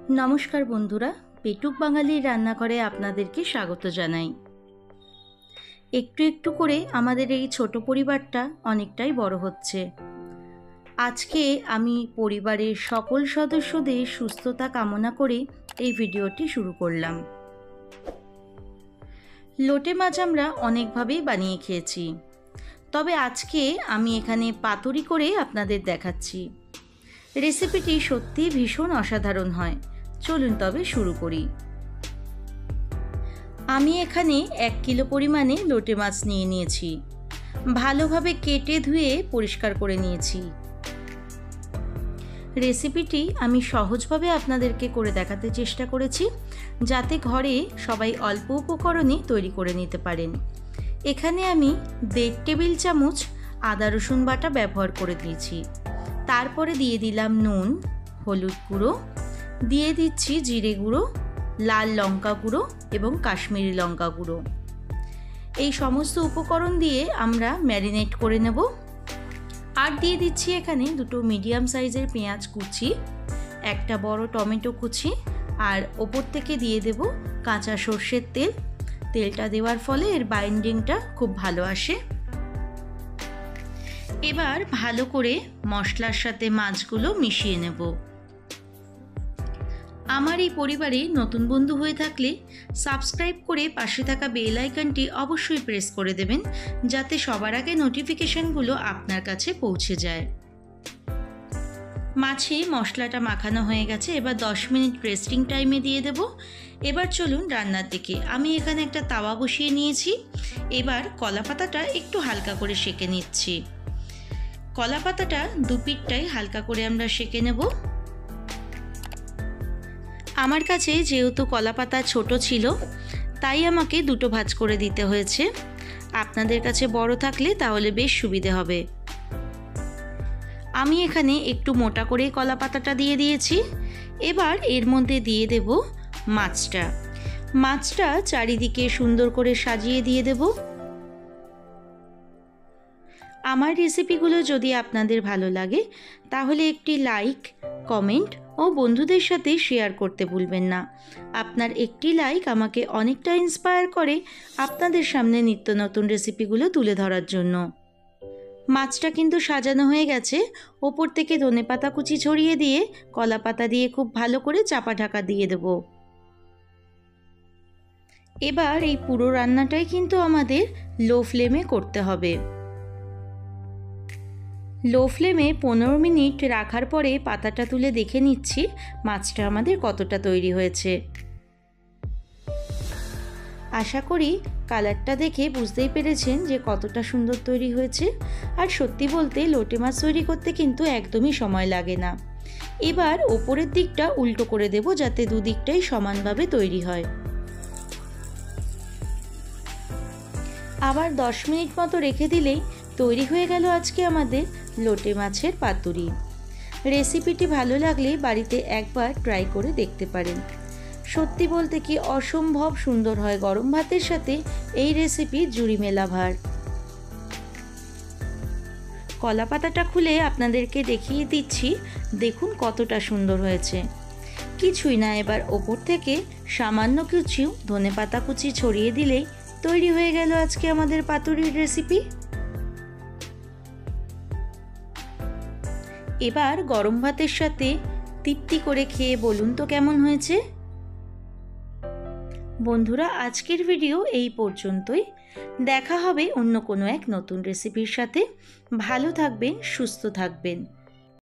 नमस्कार बंधुरा पेटुक बांगालिर रान्नाघरे आपनादेरके स्वागत जानाई। एकटू एकटू करे आमादेर एई छोटो परिबारटा अनेकटाई बड़ होच्छे। आजके आमी परिबारेर सकल सदस्यदेर सुस्थता कामना करे एई भिडियोटी शुरू करलाम। लोटे माछ आमरा अनेक भावेई बानिये खेयेछि, तबे आजके आमी एखाने पातुरी करे आपनादेर देखाच्छि। रेसिपिटी सत्यि भीषण असाधारण हय। चलुन तबे शुरू करी। आमी एखाने 1 किलो परिमाणे लोटे माछ निये नियेछि। भालोभावे केटे धुए परिष्कार करे नियेछि। रेसिपिटी आमी सहजभावे आपनादेरके करे देखाते चेष्टा करेछि जाते घरे सबाई अल्प उपकरणे तैरी करे निते पारेन। एखाने आमी 1.5 टेबिल चामच आदा रसुन बाटा व्यवहार करे दिएछि। तारपरे दिए दिलाम नुन, हलुद गुঁড়ো, दिए दिচ্ছি जिरे गुঁড়ো, लाल लंका गुঁড়ো एवं काश्मीरी लंका गुঁড়ো। এই সমস্ত উপকরণ দিয়ে আমরা ম্যারিনেট করে নেব। আর দিয়ে দিচ্ছি এখানে দুটো মিডিয়াম সাইজের পেঁয়াজ কুচি, একটা বড় টমেটো কুচি আর ওপর থেকে দিয়ে দেব কাঁচা সরষের তেল। তেলটা দেওয়ার ফলে এর বাইন্ডিংটা খুব ভালো আসে। এবার ভালো করে মশলার সাথে মাছগুলো মিশিয়ে নেব। আমার এই পরিবারে নতুন বন্ধু হয়ে থাকলে সাবস্ক্রাইব করে পাশে থাকা বেল আইকনটি অবশ্যই প্রেস করে দেবেন যাতে সবার আগে নোটিফিকেশনগুলো আপনার কাছে পৌঁছে যায়। মাছে মশলাটা মাখানো হয়ে গেছে। এবার 10 মিনিট রেস্টিং টাইমে দিয়ে দেব। এবার চলুন রান্নার দিকে। আমি এখানে একটা তাওয়া বসিয়ে নিয়েছি। এবার কলা পাতাটা একটু হালকা করে সেঁকে নিচ্ছি। কলা পাতাটা দুপিঠটাই হালকা করে আমরা সেঁকে নেব। আমার কাছে যেহেতু কলা পাতা ছোট ছিল তাই আমাকে দুটো ভাঁজ করে দিতে হয়েছে। আপনাদের কাছে বড় থাকলে তাহলে বেশ সুবিধে হবে। আমি এখানে একটু মোটা করে কলা পাতাটা দিয়ে দিয়েছি। এবার এর মধ্যে দিয়ে দেব মাছটা। মাছটা চারিদিকে সুন্দর করে সাজিয়ে দিয়ে দেব। আমার রেসিপিগুলো যদি আপনাদের ভালো লাগে তাহলে একটি লাইক, কমেন্ট ও বন্ধুদের সাথে শেয়ার করতে ভুলবেন না। আপনার একটি লাইক আমাকে অনেকটা ইন্সপায়ার করে আপনাদের সামনে নিত্য নতুন রেসিপিগুলো তুলে ধরার জন্য। মাছটা কিন্তু সাজানো হয়ে গেছে। ওপর থেকে ধনেপাতা কুচি ছড়িয়ে দিয়ে কলা পাতা দিয়ে খুব ভালো করে চাপা ঢাকা দিয়ে দেব। এবার এই পুরো রান্নাটাই কিন্তু আমাদের লো ফ্লেমে করতে হবে। লো ফ্লেমে 15 মিনিট রাখার পরে পাতাটা তুলে দেখে নিচ্ছি মাছটা আমাদের কতটা তৈরি হয়েছে। আশা করি কালারটা দেখে বুঝতেই পেরেছেন যে কতটা সুন্দর তৈরি হয়েছে। আর সত্যি বলতে লোটে মাছ তৈরি করতে কিন্তু একদমই সময় লাগে না। এবার ওপরের দিকটা উল্টো করে দেব যাতে দুদিকটাই সমানভাবে তৈরি হয়। আবার 10 মিনিট মতো রেখে দিলেই তৈরি হয়ে গেল আজকে আমাদের লোটে মাছের পাতুরি। রেসিপিটি ভালো লাগলে বাড়িতে একবার ট্রাই করে দেখতে পারেন। সত্যি বলতে কি অসম্ভব সুন্দর হয় গরম ভাতের সাথে এই রেসিপি জুড়ি মেলা ভার। কলা পাতাটা খুলে আপনাদেরকে দেখিয়ে দিচ্ছি, দেখুন কতটা সুন্দর হয়েছে। কিছুই না, এবার ওপর থেকে সামান্য কিছু ধনেপাতা কুচি ছড়িয়ে দিলেই তৈরি হয়ে গেল আজকে আমাদের পাতুরির রেসিপি। এবার গরম ভাতের সাথে তৃপ্তি করে খেয়ে বলুন তো কেমন হয়েছে। বন্ধুরা, আজকের ভিডিও এই পর্যন্তই। দেখা হবে অন্য কোনো এক নতুন রেসিপির সাথে। ভালো থাকবেন, সুস্থ থাকবেন।